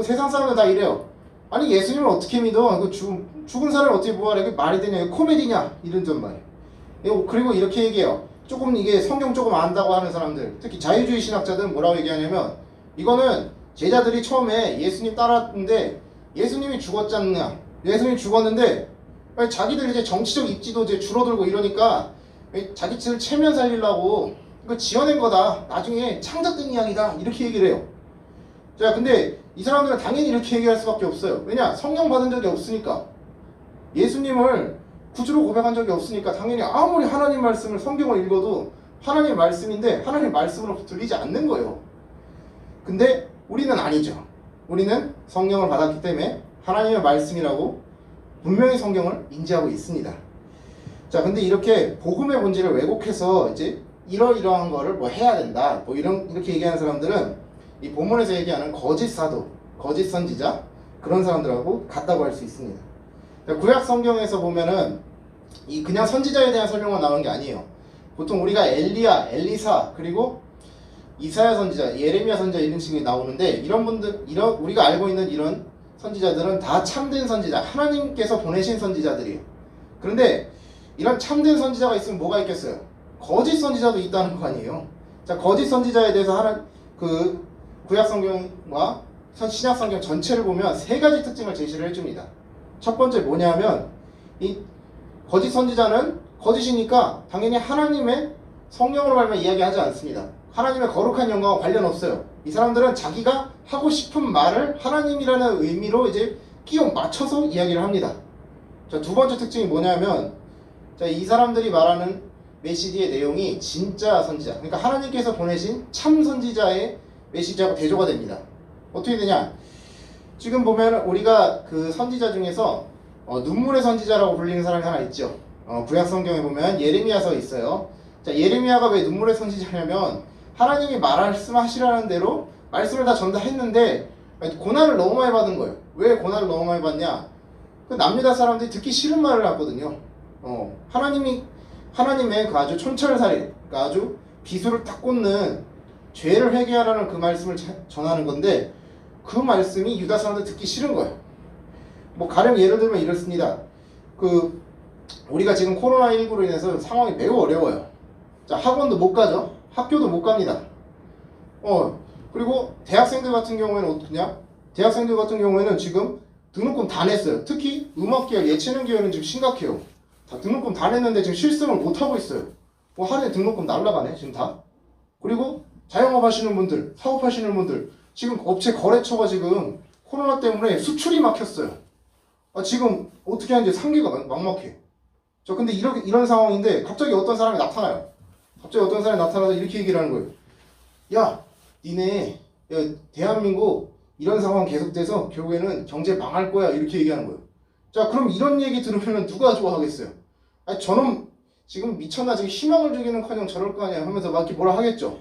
세상 사람들 다 이래요. 아니, 예수님을 어떻게 믿어? 죽은 사람을 어떻게 부활해? 그게 말이 되냐? 이거 코미디냐? 이런 점 말이에요. 그리고 이렇게 얘기해요. 조금 이게 성경 조금 안다고 하는 사람들, 특히 자유주의 신학자들은 뭐라고 얘기하냐면, 이거는 제자들이 처음에 예수님 따랐는데 예수님이 죽었잖냐? 예수님이 죽었는데 자기들 이제 정치적 입지도 이제 줄어들고 이러니까 자기들 체면 살리려고 이거 지어낸 거다, 나중에 창작된 이야기다, 이렇게 얘기를 해요. 자, 근데 이 사람들은 당연히 이렇게 얘기할 수밖에 없어요. 왜냐? 성령 받은 적이 없으니까. 예수님을 구주로 고백한 적이 없으니까 당연히 아무리 하나님 말씀을 성경을 읽어도 하나님 말씀인데 하나님 말씀으로 들리지 않는 거예요. 근데 우리는 아니죠. 우리는 성령을 받았기 때문에 하나님의 말씀이라고 분명히 성경을 인지하고 있습니다. 자, 근데 이렇게 복음의 본질을 왜곡해서 이제 이러이러한 거를 해야 된다, 이렇게 얘기하는 사람들은 이 본문에서 얘기하는 거짓 사도, 거짓 선지자, 그런 사람들하고 같다고 할 수 있습니다. 구약 성경에서 보면은 이 그냥 선지자에 대한 설명만 나오는 게 아니에요. 보통 우리가 엘리야, 엘리사, 그리고 이사야 선지자, 예레미야 선지자 이런 식이 나오는데 우리가 알고 있는 이런 선지자들은 다 참된 선지자, 하나님께서 보내신 선지자들이에요. 그런데 이런 참된 선지자가 있으면 뭐가 있겠어요? 거짓 선지자도 있다는 거 아니에요. 자, 거짓 선지자에 대해서 구약 성경과 신약 성경 전체를 보면 세 가지 특징을 제시를 해줍니다. 첫 번째 뭐냐면, 이 거짓 선지자는 거짓이니까 당연히 하나님의 성령으로 말미암아 이야기하지 않습니다. 하나님의 거룩한 영광과 관련 없어요. 이 사람들은 자기가 하고 싶은 말을 하나님이라는 의미로 이제 끼워 맞춰서 이야기를 합니다. 자, 두 번째 특징이 뭐냐면, 자, 이 사람들이 말하는 메시지의 내용이 진짜 선지자, 그러니까 하나님께서 보내신 참 선지자의 메시지하고 대조가 됩니다. 어떻게 되냐? 지금 보면 우리가 그 선지자 중에서 눈물의 선지자라고 불리는 사람이 하나 있죠. 구약 성경에 보면 예레미야서 있어요. 자, 예레미야가 왜 눈물의 선지자냐면 하나님이 말씀하시라는 대로 말씀을 다 전달했는데 고난을 너무 많이 받은 거예요. 왜 고난을 너무 많이 받냐? 그 남유다 사람들이 듣기 싫은 말을 하거든요. 하나님의 그 아주 촌철살인, 그러니까 아주 비수를 탁 꽂는 죄를 회개하라는 그 말씀을 전하는 건데 그 말씀이 유다 사람들 듣기 싫은 거예요. 뭐 가령 예를 들면 이렇습니다. 우리가 지금 코로나19로 인해서 상황이 매우 어려워요. 자, 학원도 못 가죠. 학교도 못 갑니다. 그리고 대학생들 같은 경우에는 어떠냐? 대학생들 같은 경우에는 지금 등록금 다 냈어요. 특히 음악계열, 예체능계열은 지금 심각해요. 다 등록금 다 냈는데 지금 실습을 못 하고 있어요. 하루에 등록금 날라가네 지금 다. 그리고 자영업 하시는 분들, 사업하시는 분들, 지금 업체 거래처가 지금 코로나 때문에 수출이 막혔어요. 지금 어떻게 하는지 상계가 막막해. 근데 이런 상황인데 갑자기 어떤 사람이 나타나요. 갑자기 어떤 사람이 나타나서 이렇게 얘기를 하는 거예요. 야, 니네 대한민국 이런 상황 계속돼서 결국에는 경제 망할 거야. 이렇게 얘기하는 거예요. 자, 그럼 이런 얘기 들으면 누가 좋아하겠어요? 저놈 지금 미쳤나, 지금 희망을 주기는커녕 저럴 거 아니야 하면서 막 이렇게 뭐라 하겠죠.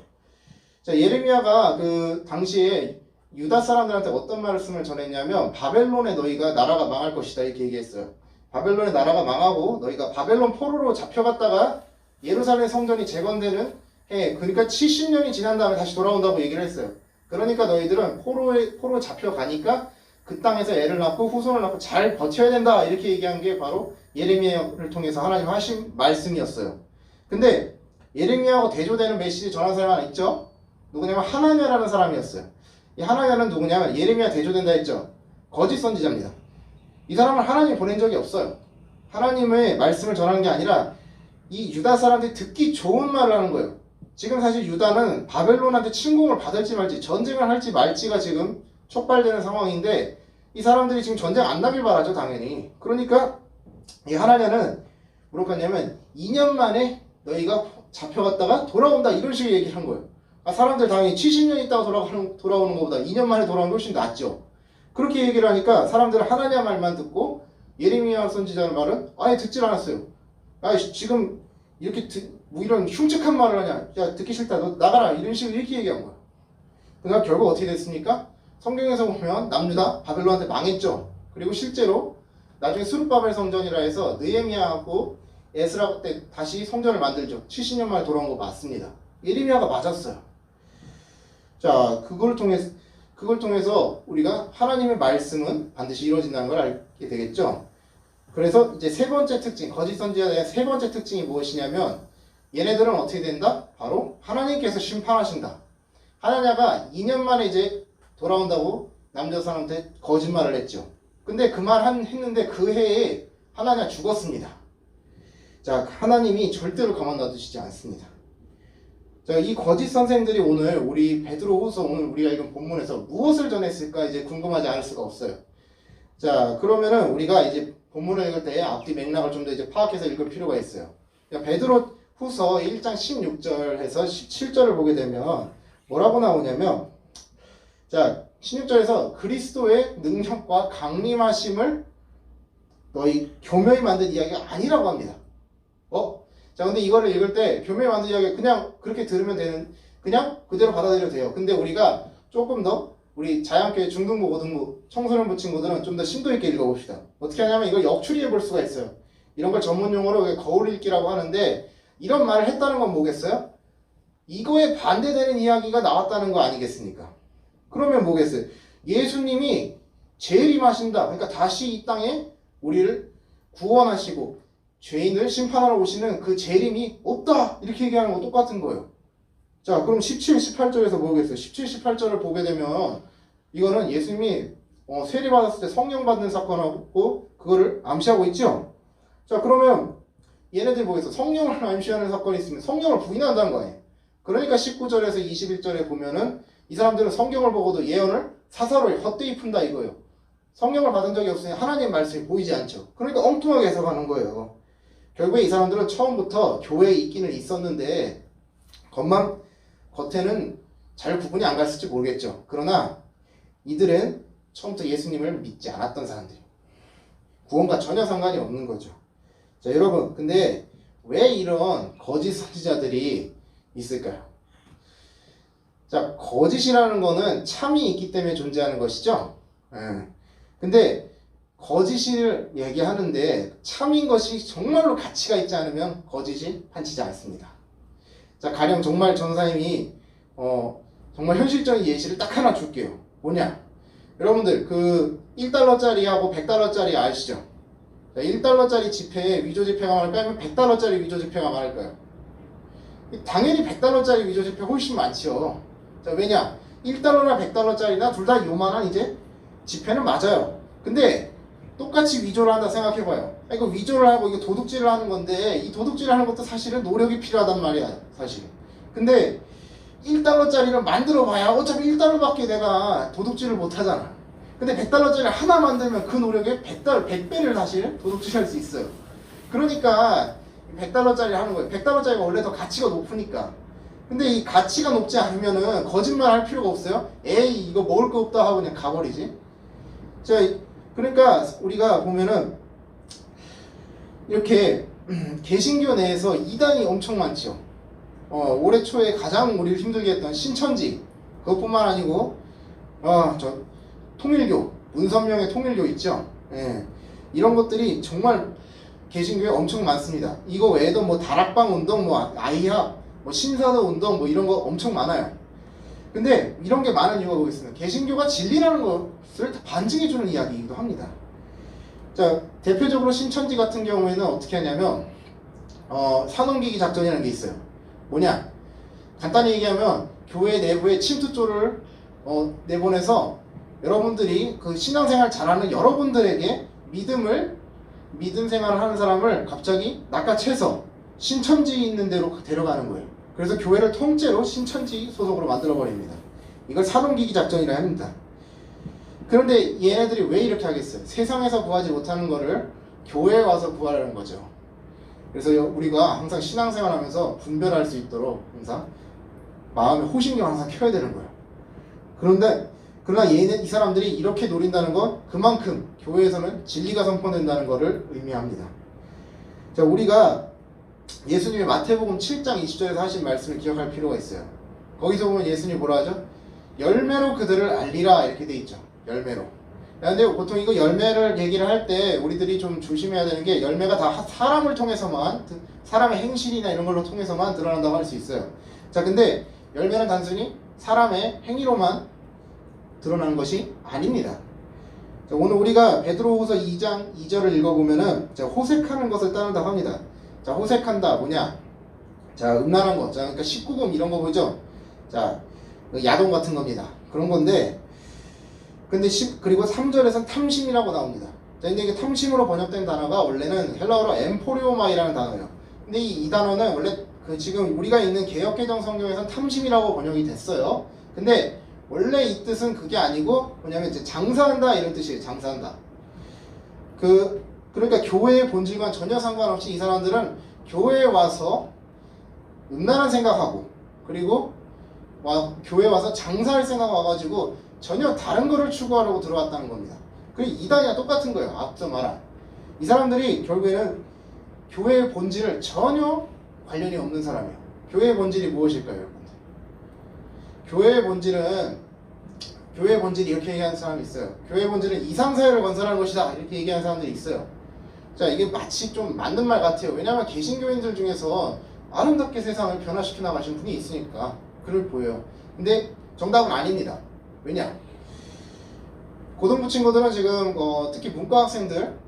자, 예레미야가 그 당시에 유다 사람들한테 어떤 말씀을 전했냐면 바벨론에 너희가 나라가 망할 것이다 이렇게 얘기했어요. 바벨론의 나라가 망하고 너희가 바벨론 포로로 잡혀갔다가 예루살렘 성전이 재건되는 해, 그러니까 70년이 지난 다음에 다시 돌아온다고 얘기를 했어요. 그러니까 너희들은 포로 잡혀가니까 그 땅에서 애를 낳고 후손을 낳고 잘 버텨야 된다 이렇게 얘기한 게 바로 예레미야를 통해서 하나님 하신 말씀이었어요. 근데 예레미야하고 대조되는 메시지 전한 사람 하나 있죠? 누구냐면 하나냐라는 사람이었어요. 이 하나냐는 누구냐면 예레미야 대조된다 했죠? 거짓 선지자입니다. 이 사람을 하나님이 보낸 적이 없어요. 하나님의 말씀을 전하는 게 아니라 이 유다 사람들이 듣기 좋은 말을 하는 거예요. 지금 사실 유다는 바벨론한테 침공을 받을지 말지, 전쟁을 할지 말지가 지금 촉발되는 상황인데 이 사람들이 지금 전쟁 안 나길 바라죠, 당연히. 그러니까 이 하나냐는 뭐라고 했냐면 2년 만에 너희가 잡혀갔다가 돌아온다 이런 식의 얘기를 한 거예요. 사람들 당연히 70년 있다가 돌아오는 것보다 2년 만에 돌아오는 게 훨씬 낫죠. 그렇게 얘기를 하니까 사람들은 하나냐 말만 듣고 예레미야 선지자의 말은 아예 듣질 않았어요. 지금 이렇게 뭐 이런 흉측한 말을 하냐, 야 듣기 싫다, 너 나가라 이런 식으로 이렇게 얘기한 거야. 그러니까 결국 어떻게 됐습니까? 성경에서 보면 남유다 바벨론한테 망했죠. 그리고 실제로 나중에 스룹바벨 성전이라 해서 느헤미야하고 에스라 때 다시 성전을 만들죠. 70년 만에 돌아온 거 맞습니다. 예레미야가 맞았어요. 자, 그걸 통해서 우리가 하나님의 말씀은 반드시 이루어진다는 걸 알게 되겠죠. 그래서 이제 세 번째 특징, 거짓 선지자의 세 번째 특징이 무엇이냐면 얘네들은 어떻게 된다? 바로 하나님께서 심판하신다. 하나냐가 2년 만에 이제 돌아온다고 남자 사람한테 거짓말을 했죠. 근데 그 말 했는데 그 해에 하나냐 죽었습니다. 자, 하나님이 절대로 가만 놔두시지 않습니다. 자, 이 거짓 선생들이 오늘 우리 베드로후서 오늘 우리가 읽은 본문에서 무엇을 전했을까 이제 궁금하지 않을 수가 없어요. 자, 그러면은 우리가 이제 본문을 읽을 때 앞뒤 맥락을 좀 더 이제 파악해서 읽을 필요가 있어요. 베드로후서 1장 16절에서 17절을 보게 되면 뭐라고 나오냐면, 자, 16절에서 그리스도의 능력과 강림하심을 너희 교묘히 만든 이야기가 아니라고 합니다. 자, 근데 이거를 읽을 때 교묘히 만든 이야기 그냥 그렇게 들으면 되는, 그냥 그대로 받아들여도 돼요. 근데 우리가 조금 더 우리 자연교회 중등부, 고등부, 청소년부 친구들은 좀 더 심도 있게 읽어봅시다. 어떻게 하냐면 이걸 역추리해 볼 수가 있어요. 이런 걸 전문용어로 거울 읽기라고 하는데, 이런 말을 했다는 건 뭐겠어요? 이거에 반대되는 이야기가 나왔다는 거 아니겠습니까? 그러면 뭐겠어요? 예수님이 재림하신다. 그러니까 다시 이 땅에 우리를 구원하시고 죄인을 심판하러 오시는 그 재림이 없다. 이렇게 얘기하는 거 똑같은 거예요. 자, 그럼 17, 18절에서 뭐겠어요? 17, 18절을 보게 되면 이거는 예수님이 세례받았을 때 성령 받는 사건하고 그거를 암시하고 있죠? 자, 그러면 얘네들이 뭐겠어? 성령을 암시하는 사건이 있으면 성령을 부인한다는 거 아니에요? 그러니까 19절에서 21절에 보면은 이 사람들은 성경을 보고도 예언을 사사로이 헛되이 푼다 이거예요. 성령을 받은 적이 없으니 하나님의 말씀이 보이지 않죠. 그러니까 엉뚱하게 해석하는 거예요. 결국에 이 사람들은 처음부터 교회에 있기는 있었는데 겉에는 잘 구분이 안 갔을지 모르겠죠. 그러나 이들은 처음부터 예수님을 믿지 않았던 사람들이에요. 구원과 전혀 상관이 없는 거죠. 자, 여러분, 근데 왜 이런 거짓 선지자들이 있을까요? 자, 거짓이라는 거는 참이 있기 때문에 존재하는 것이죠. 근데 거짓을 얘기하는데 참인 것이 정말로 가치가 있지 않으면 거짓이 판치지 않습니다. 자, 가령 정말 전사님이 정말 현실적인 예시를 딱 하나 줄게요. 뭐냐? 여러분들 그 1달러짜리하고 100달러짜리 아시죠? 자, 1달러짜리 지폐에 위조 지폐가 많을까요? 아니면 100달러짜리 위조 지폐가 많을까요? 당연히 100달러짜리 위조 지폐 훨씬 많죠. 자, 왜냐? 1달러나 100달러짜리나 둘 다 요만한 이제 지폐는 맞아요. 근데 똑같이 위조를 한다 생각해봐요. 이거 위조를 하고 이거 도둑질을 하는 건데 이 도둑질을 하는 것도 사실은 노력이 필요하단 말이야, 사실. 근데 1달러짜리를 만들어봐야 어차피 1달러밖에 내가 도둑질을 못하잖아. 근데 100달러짜리 하나 만들면 그 노력에 100배를 사실 도둑질할 수 있어요. 그러니까 100달러짜리 하는 거예요. 100달러짜리가 원래 더 가치가 높으니까. 근데 이 가치가 높지 않으면은 거짓말 할 필요가 없어요. 에이 이거 먹을 거 없다 하고 그냥 가버리지. 자, 그러니까 우리가 보면은 이렇게 개신교 내에서 이단이 엄청 많죠. 올해 초에 가장 우리를 힘들게 했던 신천지, 그것뿐만 아니고 저 통일교, 문선명의 통일교 있죠. 예, 이런 것들이 정말 개신교에 엄청 많습니다. 이거 외에도 뭐 다락방 운동, 뭐 아이합, 뭐 신사도 운동, 뭐 이런 거 엄청 많아요. 근데 이런 게 많은 이유가 뭐겠습니까? 개신교가 진리라는 것을 반증해주는 이야기이기도 합니다. 자, 대표적으로 신천지 같은 경우에는 어떻게 하냐면 산옮기기 작전이라는 게 있어요. 뭐냐? 간단히 얘기하면 교회 내부에 침투조를 내보내서 여러분들이 그 신앙생활 잘하는 여러분들에게 믿음 생활을 하는 사람을 갑자기 낚아채서 신천지 있는 데로 데려가는 거예요. 그래서 교회를 통째로 신천지 소속으로 만들어버립니다. 이걸 산옮기기 작전이라 합니다. 그런데 얘네들이 왜 이렇게 하겠어요? 세상에서 구하지 못하는 거를 교회에 와서 구하라는 거죠. 그래서 우리가 항상 신앙생활하면서 분별할 수 있도록 항상 마음의 호신경 항상 켜야 되는 거예요. 그러나 이 사람들이 이렇게 노린다는 건 그만큼 교회에서는 진리가 선포된다는 것을 의미합니다. 자, 우리가 예수님의 마태복음 7장 20절에서 하신 말씀을 기억할 필요가 있어요. 거기서 보면 예수님이 뭐라 하죠? 열매로 그들을 알리라 이렇게 돼 있죠. 열매로. 근데 보통 이거 열매를 얘기를 할 때 우리들이 좀 조심해야 되는 게 열매가 다 사람을 통해서만, 사람의 행실이나 이런 걸로 통해서만 드러난다고 할 수 있어요. 자, 근데 열매는 단순히 사람의 행위로만 드러나는 것이 아닙니다. 자, 오늘 우리가 베드로후서 2장 2절을 읽어보면은 호색하는 것을 따른다고 합니다. 자, 호색한다 뭐냐? 자, 음란한 것. 자, 그러니까 19금 이런 거 보죠? 자, 야동 같은 겁니다. 그런 건데, 근데 그리고 3절에서는 탐심이라고 나옵니다. 자, 근데 이게 탐심으로 번역된 단어가 원래는 헬라어로 엠포리오마이라는 단어예요. 근데 이 단어는 원래 지금 우리가 있는 개역개정 성경에서는 탐심이라고 번역이 됐어요. 근데 원래 이 뜻은 그게 아니고 뭐냐면 이제 장사한다 이런 뜻이에요. 장사한다. 그러니까 교회의 본질과 전혀 상관없이 이 사람들은 교회에 와서 음란한 생각하고 그리고 교회에 와서 장사할 생각 와가지고 전혀 다른 거를 추구하려고 들어왔다는 겁니다. 그리고 이단이랑 똑같은 거예요. 앞서 말한 이 사람들이 결국에는 교회의 본질을 전혀 관련이 없는 사람이에요. 교회의 본질이 무엇일까요, 여러분들? 교회의 본질이 이렇게 얘기하는 사람이 있어요. 교회의 본질은 이상사회를 건설하는 것이다 이렇게 얘기하는 사람들이 있어요. 자, 이게 마치 좀 맞는 말 같아요. 왜냐하면 개신교인들 중에서 아름답게 세상을 변화시켜 나가신 분이 있으니까 그럴 보여요. 근데 정답은 아닙니다. 왜냐? 고등부 친구들은 지금 특히 문과 학생들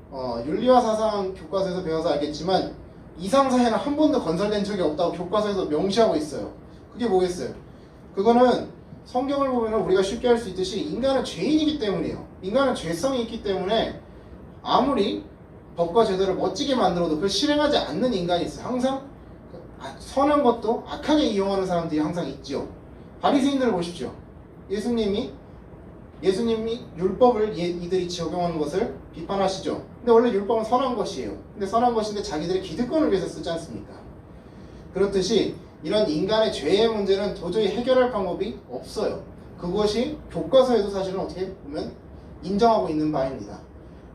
윤리와 사상 교과서에서 배워서 알겠지만 이상사회는 한 번도 건설된 적이 없다고 교과서에서 명시하고 있어요. 그게 뭐겠어요? 그거는 성경을 보면 우리가 쉽게 알 수 있듯이 인간은 죄인이기 때문이에요. 인간은 죄성이 있기 때문에 아무리 법과 제도를 멋지게 만들어도 그걸 실행하지 않는 인간이 있어요. 항상 선한 것도 악하게 이용하는 사람들이 항상 있죠. 바리새인들을 보십시오. 예수님이 율법을 이들이 적용하는 것을 비판하시죠. 근데 원래 율법은 선한 것이에요. 근데 선한 것인데 자기들의 기득권을 위해서 쓰지 않습니까? 그렇듯이 이런 인간의 죄의 문제는 도저히 해결할 방법이 없어요. 그것이 교과서에도 사실은 어떻게 보면 인정하고 있는 바입니다.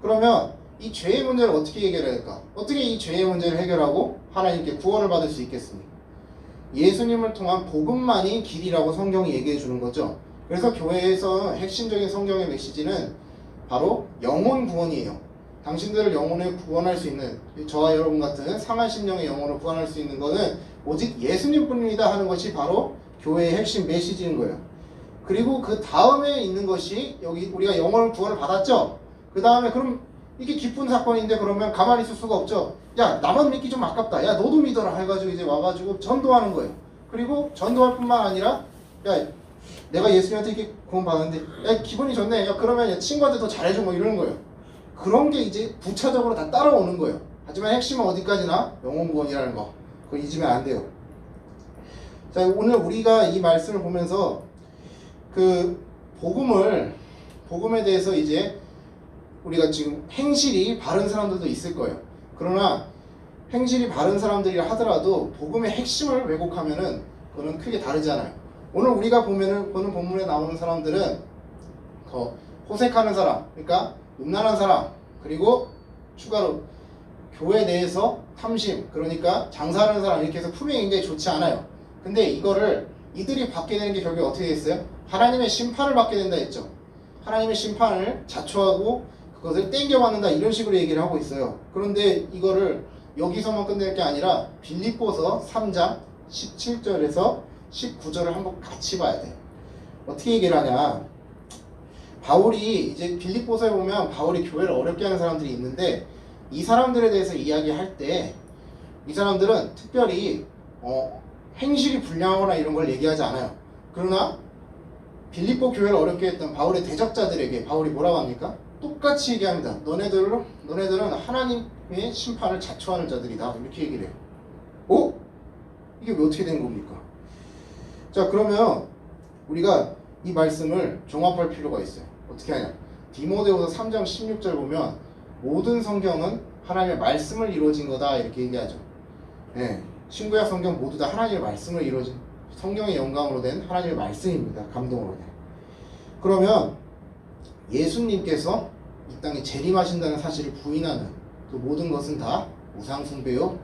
그러면 이 죄의 문제를 어떻게 해결해야 될까? 어떻게 이 죄의 문제를 해결하고 하나님께 구원을 받을 수 있겠습니까? 예수님을 통한 복음만이 길이라고 성경이 얘기해 주는 거죠. 그래서 교회에서 핵심적인 성경의 메시지는 바로 영혼 구원이에요. 당신들을 영혼을 구원할 수 있는, 저와 여러분 같은 상한 심령의 영혼을 구원할 수 있는 것은 오직 예수님뿐입니다 하는 것이 바로 교회의 핵심 메시지인 거예요. 그리고 그 다음에 있는 것이 여기 우리가 영원 구원을 받았죠. 그 다음에 그럼 이게 기쁜 사건인데 그러면 가만히 있을 수가 없죠. 야, 나만 믿기 좀 아깝다. 야, 너도 믿어라 해가지고 이제 와가지고 전도하는 거예요. 그리고 전도할 뿐만 아니라 야, 내가 예수님한테 이렇게 구원 받았는데 야, 기분이 좋네. 야, 그러면 야, 친구한테 더 잘해줘 뭐 이러는 거예요. 그런 게 이제 부차적으로 다 따라오는 거예요. 하지만 핵심은 어디까지나 영원 구원이라는 거. 그거 잊으면 안 돼요. 자, 오늘 우리가 이 말씀을 보면서 그 복음에 대해서 이제 우리가 지금 행실이 바른 사람들도 있을 거예요. 그러나 행실이 바른 사람들이라 하더라도 복음의 핵심을 왜곡하면은 그거는 크게 다르잖아요. 오늘 우리가 보는 본문에 나오는 사람들은 더 호색하는 사람, 그러니까 음란한 사람, 그리고 추가로 교회 내에서 탐심, 그러니까 장사하는 사람 이렇게 해서 품이 굉장히 좋지 않아요. 근데 이거를 이들이 받게 되는 게 결국에 어떻게 됐어요? 하나님의 심판을 받게 된다 했죠. 하나님의 심판을 자초하고 그것을 땡겨받는다 이런 식으로 얘기를 하고 있어요. 그런데 이거를 여기서만 끝낼 게 아니라 빌립보서 3장 17절에서 19절을 한번 같이 봐야 돼요. 어떻게 얘기를 하냐? 바울이 이제 빌립보서에 보면 바울이 교회를 어렵게 하는 사람들이 있는데 이 사람들에 대해서 이야기할 때 이 사람들은 특별히 행실이 불량하거나 이런 걸 얘기하지 않아요. 그러나 빌립보 교회를 어렵게 했던 바울의 대적자들에게 바울이 뭐라고 합니까? 똑같이 얘기합니다. 너네들은 하나님의 심판을 자초하는 자들이다. 이렇게 얘기를 해요. 이게 왜 어떻게 된 겁니까? 자, 그러면 우리가 이 말씀을 종합할 필요가 있어요. 어떻게 하냐? 디모데후서 3장 16절 보면 모든 성경은 하나님의 말씀을 이루어진 거다 이렇게 얘기하죠. 네, 신구약 성경 모두 다 하나님의 말씀을 이루어진 성경의 영감으로 된 하나님의 말씀입니다. 감동으로 된. 그러면 예수님께서 이 땅에 재림하신다는 사실을 부인하는 그 모든 것은 다 우상숭배요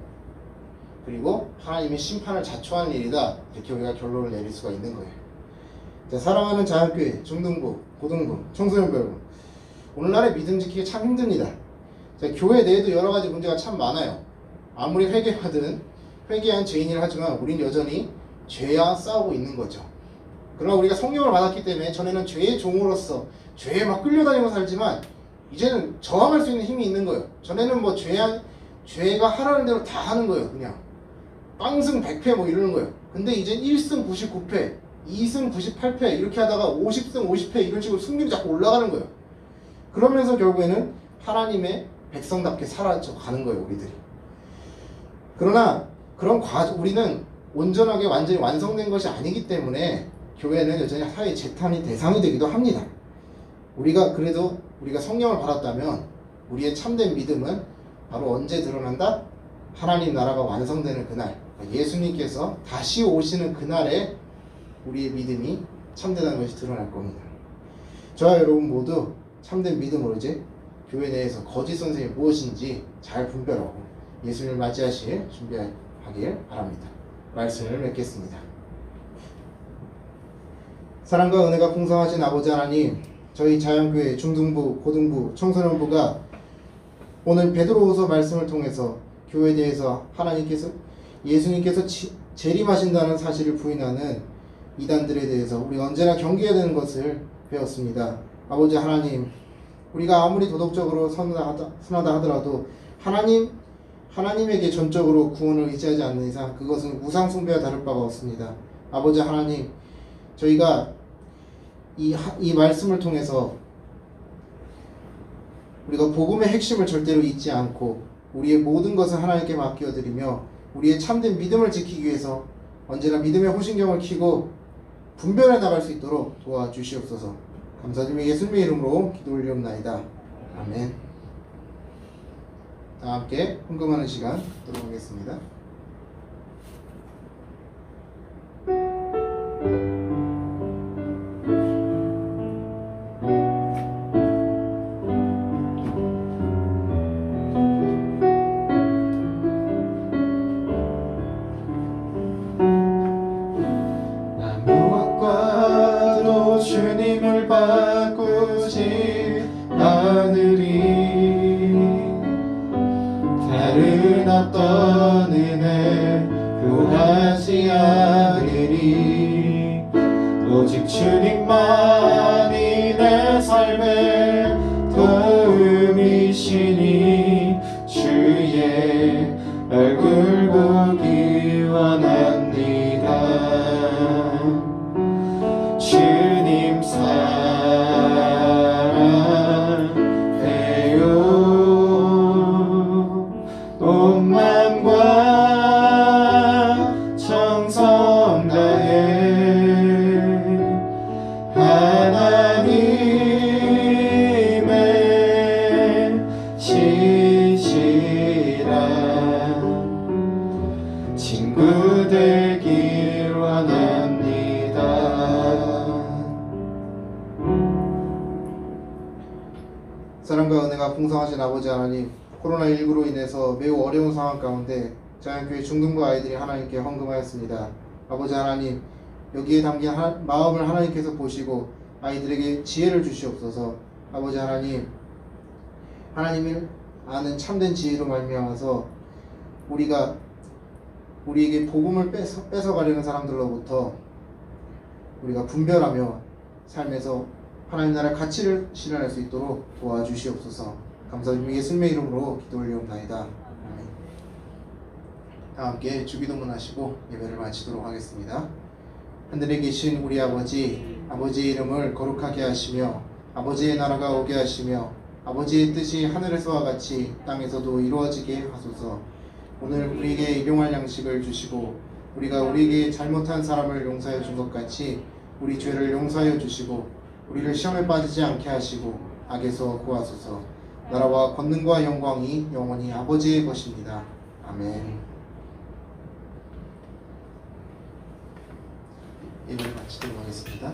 그리고 하나님의 심판을 자초하는 일이다 이렇게 우리가 결론을 내릴 수가 있는 거예요. 자, 사랑하는 자연교회, 중등부, 고등부, 청소년 여러분, 오늘날의 믿음 지키기 참 힘듭니다. 자, 교회 내에도 여러 가지 문제가 참 많아요. 아무리 회개한 죄인이라 하지만 우린 여전히 죄와 싸우고 있는 거죠. 그러나 우리가 성령을 받았기 때문에 전에는 죄의 종으로서 죄에 막 끌려다니고 살지만 이제는 저항할 수 있는 힘이 있는 거예요. 전에는 뭐 죄가 하라는 대로 다 하는 거예요. 그냥 빵승 100패 뭐 이러는 거예요. 근데 이제 1승 99패, 2승 98패 이렇게 하다가 50승 50패 이런 식으로 승률이 자꾸 올라가는 거예요. 그러면서 결국에는 하나님의 백성답게 살아져 가는 거예요, 우리들이. 그러나 우리는 온전하게 완전히 완성된 것이 아니기 때문에 교회는 여전히 사회의 재탄의 대상이 되기도 합니다. 우리가 성령을 받았다면 우리의 참된 믿음은 바로 언제 드러난다? 하나님 나라가 완성되는 그날, 예수님께서 다시 오시는 그날에 우리의 믿음이 참되다는 것이 드러날 겁니다. 저와 여러분 모두 참된 믿음으로 이제 교회 내에서 거짓 선생이 무엇인지 잘 분별하고 예수님을 맞이하실 준비하길 바랍니다. 말씀을 맺겠습니다. 사랑과 은혜가 풍성하신 아버지 하나님, 저희 자연교회 중등부, 고등부, 청소년부가 오늘 베드로후서 말씀을 통해서 교회에 대해서 예수님께서 재림하신다는 사실을 부인하는 이단들에 대해서 우리가 언제나 경계해야 되는 것을 배웠습니다. 아버지 하나님, 우리가 아무리 도덕적으로 선하다 하더라도 하나님에게 전적으로 구원을 의지하지 않는 이상 그것은 우상 숭배와 다를 바가 없습니다. 아버지 하나님, 저희가 이 말씀을 통해서 우리가 복음의 핵심을 절대로 잊지 않고 우리의 모든 것을 하나님께 맡겨드리며 우리의 참된 믿음을 지키기 위해서 언제나 믿음의 호신경을 켜고 분별해 나갈 수 있도록 도와주시옵소서. 감사드리며 예수님의 이름으로 기도 올리옵나이다. 아멘. 다 함께 헌금하는 시간 들어보겠습니다. 나무와 주님을 바꾸신 하늘이 다른 어떤 은혜 구하지 않으리 오직 주님만이 내 삶의 도움이시니 주의 얼굴 보기 원합니다. 주님 사랑해요. 온 맘과 정성 다해 하나님의 진실한 친구 되길 원합니다. 사랑과 은혜가 풍성하신 아버지 하나님, 코로나19로 인해서 매우 어려운 상황 가운데 자연교회 중등부 아이들이 하나님께 헌금하였습니다. 아버지 하나님, 여기에 담긴 마음을 하나님께서 보시고 아이들에게 지혜를 주시옵소서. 아버지 하나님, 하나님을 아는 참된 지혜로 말미암아서 우리에게 복음을 뺏어가려는 사람들로부터 우리가 분별하며 삶에서 하나님 나라 가치를 실현할 수 있도록 도와주시옵소서. 감사드리며 예수님의 이름으로 기도 올리옵나이다. 아멘. 다 함께 주기도문 하시고 예배를 마치도록 하겠습니다. 하늘에 계신 우리 아버지, 아버지의 이름을 거룩하게 하시며 아버지의 나라가 오게 하시며 아버지의 뜻이 하늘에서와 같이 땅에서도 이루어지게 하소서. 오늘 우리에게 일용할 양식을 주시고 우리가 우리에게 잘못한 사람을 용서해 준 것 같이 우리 죄를 용서하여 주시고 우리를 시험에 빠지지 않게 하시고 악에서 구하소서. 나라와 권능과 영광이 영원히 아버지의 것입니다. 아멘. 예배를 마치도록 하겠습니다.